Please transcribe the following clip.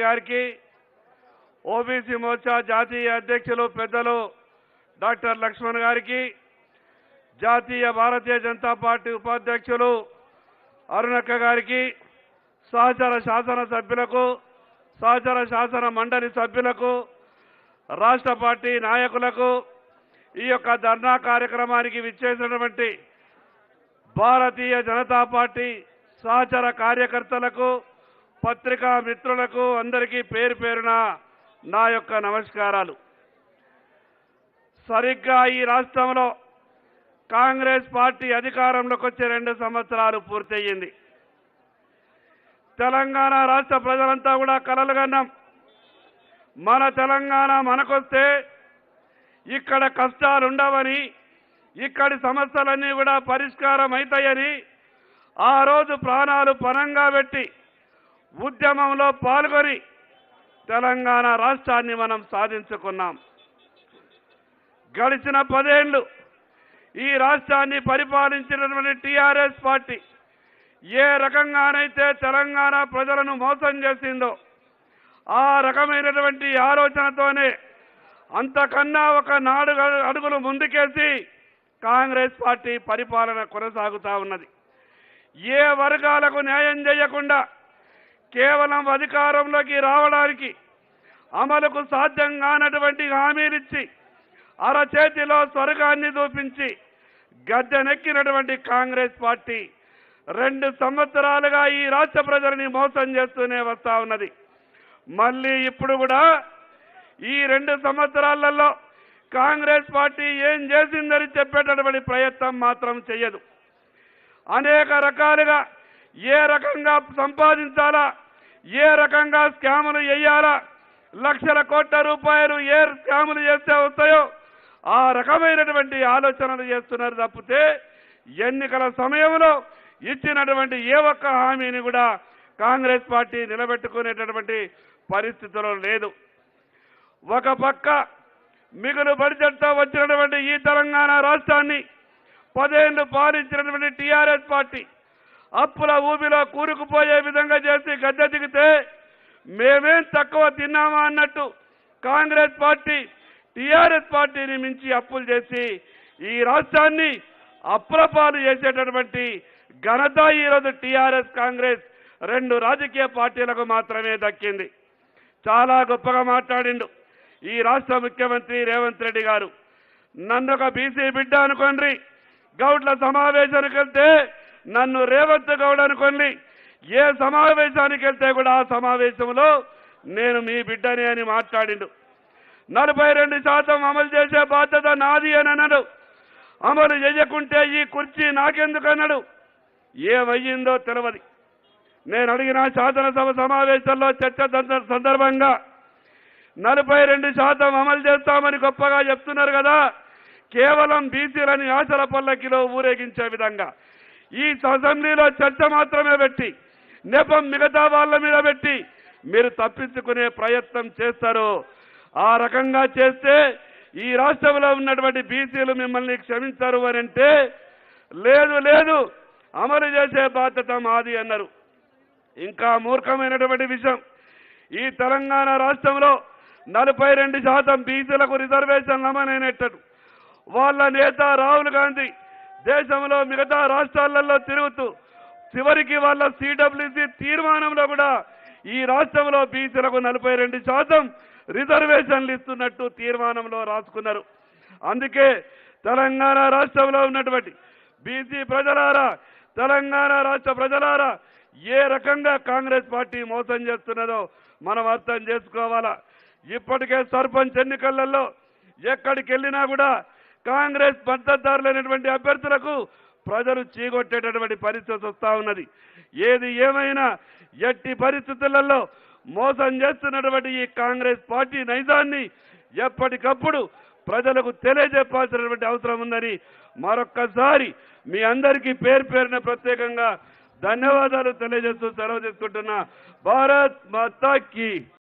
గారికి ఓబీసీ మోర్చా జాతీయ అధ్యక్షులు పెద్దలు డాక్టర్ లక్ష్మణ్ గారికి జాతీయ భారతీయ జనతా పార్టీ ఉపాధ్యక్షులు అరుణక్క గారికి సహచర శాసన సభ్యులకు సహచర శాసన మండలి సభ్యులకు రాష్ట్ర పార్టీ నాయకులకు ఈ యొక్క ధర్నా కార్యక్రమానికి విచ్చేసినటువంటి భారతీయ జనతా పార్టీ సహచర కార్యకర్తలకు పత్రికా మిత్రులకు అందరికీ పేరు పేరున నా యొక్క నమస్కారాలు. సరిగ్గా ఈ రాష్ట్రంలో కాంగ్రెస్ పార్టీ అధికారంలోకి వచ్చే 2 సంవత్సరాలు పూర్తయింది. తెలంగాణ రాష్ట్ర ప్రజలంతా కూడా కలలు కన్నాం. మన తెలంగాణ మనకొస్తే ఇక్కడ కష్టాలు ఉండవని, ఇక్కడి సమస్యలన్నీ కూడా పరిష్కారం అవుతాయని ఆ రోజు ప్రాణాలు పణంగా పెట్టి ఉద్యమంలో పాల్గొని తెలంగాణ రాష్ట్రాన్ని మనం సాధించుకున్నాం. గడిచిన 10 ఏళ్లు ఈ రాష్ట్రాన్ని పరిపాలించినటువంటి టీఆర్ఎస్ పార్టీ ఏ రకంగానైతే తెలంగాణ ప్రజలను మోసం చేసిందో ఆ రకమైనటువంటి ఆలోచనతోనే అంతకన్నా ఒక 4 అడుగులు ముందుకేసి కాంగ్రెస్ పార్టీ పరిపాలన కొనసాగుతా ఉన్నది. ఏ వర్గాలకు న్యాయం చేయకుండా కేవలం అధికారంలోకి రావడానికి అమలుకు సాధ్యం కానటువంటి హామీలిచ్చి అరచేతిలో స్వర్గాన్ని చూపించి గద్దెనెక్కినటువంటి కాంగ్రెస్ పార్టీ 2 సంవత్సరాలుగా ఈ రాష్ట్ర ప్రజలని మోసం చేస్తూనే వస్తా ఉన్నది. మళ్ళీ ఇప్పుడు కూడా ఈ 2 సంవత్సరాలలో కాంగ్రెస్ పార్టీ ఏం చేసిందని చెప్పేటటువంటి ప్రయత్నం మాత్రం చేయదు. అనేక రకాలుగా ఏ రకంగా సంపాదించాలా, ఏ రకంగా స్కాములు చేయాలా, లక్షల కోట్ల రూపాయలు ఏ స్కాములు చేస్తే వస్తాయో ఆ రకమైనటువంటి ఆలోచనలు చేస్తున్నారు తప్పితే ఎన్నికల సమయంలో ఇచ్చినటువంటి ఏ ఒక్క హామీని కూడా కాంగ్రెస్ పార్టీ నిలబెట్టుకునేటటువంటి పరిస్థితుల్లో లేదు. ఒక పక్క మిగులు బడ్జెట్తో వచ్చినటువంటి ఈ తెలంగాణ రాష్ట్రాన్ని 10 ఏళ్లు పాలించినటువంటి టీఆర్ఎస్ పార్టీ అప్పుల ఊబిలో కూరుకుపోయే విధంగా చేసి గద్దె దిగితే మేమేం తక్కువ తిన్నామా అన్నట్టు కాంగ్రెస్ పార్టీ టీఆర్ఎస్ పార్టీని మించి అప్పులు చేసి ఈ రాష్ట్రాన్ని అప్రపాలు చేసేటటువంటి ఘనత ఈరోజు టీఆర్ఎస్ కాంగ్రెస్ 2 రాజకీయ పార్టీలకు మాత్రమే దక్కింది. చాలా గొప్పగా మాట్లాడిండు ఈ రాష్ట్ర ముఖ్యమంత్రి రేవంత్ రెడ్డి గారు. నన్ను ఒక బీసీ బిడ్డ అనుకోండి, గౌడ్ల సమావేశానికి వెళ్తే నన్ను రేవంత్ గౌడ్ అనుకోండి, ఏ సమావేశానికి వెళ్తే కూడా ఆ సమావేశంలో నేను మీ బిడ్డని అని మాట్లాడిండు. 42% అమలు చేసే బాధ్యత నాది అని అన్నాడు. అమలు చేయకుంటే ఈ కుర్చీ నాకెందుకు అన్నాడు. ఏమయ్యిందో తెలియదు. నేను అడిగిన శాసనసభ సమావేశంలో చర్చ సందర్భంగా 42% అమలు చేస్తామని గొప్పగా చెప్తున్నారు కదా, కేవలం బీసీలని ఆశల పల్లకిలో ఊరేగించే విధంగా ఈ అసెంబ్లీలో చర్చ మాత్రమే పెట్టి నెపం మిగతా వాళ్ళ మీద పెట్టి మీరు తప్పించుకునే ప్రయత్నం చేస్తారు. ఆ రకంగా చేస్తే ఈ రాష్ట్రంలో ఉన్నటువంటి బీసీలు మిమ్మల్ని క్షమించరు అని అంటే లేదు లేదు అమలు చేసే బాధ్యత మాది అన్నారు. ఇంకా మూర్ఖమైనటువంటి విషయం, ఈ తెలంగాణ రాష్ట్రంలో 42% బీసీలకు రిజర్వేషన్లు అమలైనట్టు వాళ్ళ నేత రాహుల్ గాంధీ దేశంలో మిగతా రాష్ట్రాలలో తిరుగుతూ చివరికి వాళ్ళ సిడబ్ల్యూసీ తీర్మానంలో కూడా ఈ రాష్ట్రంలో బీసీలకు 42% రిజర్వేషన్లు ఇస్తున్నట్టు తీర్మానంలో రాసుకున్నారు. అందుకే తెలంగాణ రాష్ట్రంలో ఉన్నటువంటి బీసీ ప్రజలారా, తెలంగాణ రాష్ట్ర ప్రజలారా, ఏ రకంగా కాంగ్రెస్ పార్టీ మోసం చేస్తున్నదో మనం అర్థం చేసుకోవాలా. ఇప్పటికే సర్పంచ్ ఎన్నికలలో ఎక్కడికి వెళ్ళినా కూడా కాంగ్రెస్ మద్దతుదారులైనటువంటి అభ్యర్థులకు ప్రజలు చీగొట్టేటటువంటి పరిస్థితి వస్తూ ఉన్నది. ఏది ఏమైనా ఎట్టి పరిస్థితులలో మోసం చేస్తున్నటువంటి ఈ కాంగ్రెస్ పార్టీ నైజాన్ని ఎప్పటికప్పుడు ప్రజలకు తెలియజెప్పాల్సినటువంటి అవసరం ఉందని మరొక్కసారి మీ అందరికీ పేరు పేరున ప్రత్యేకంగా ధన్యవాదాలు తెలియజేస్తూ సెలవు తీసుకుంటున్నా. భారత్ మాతా కీ.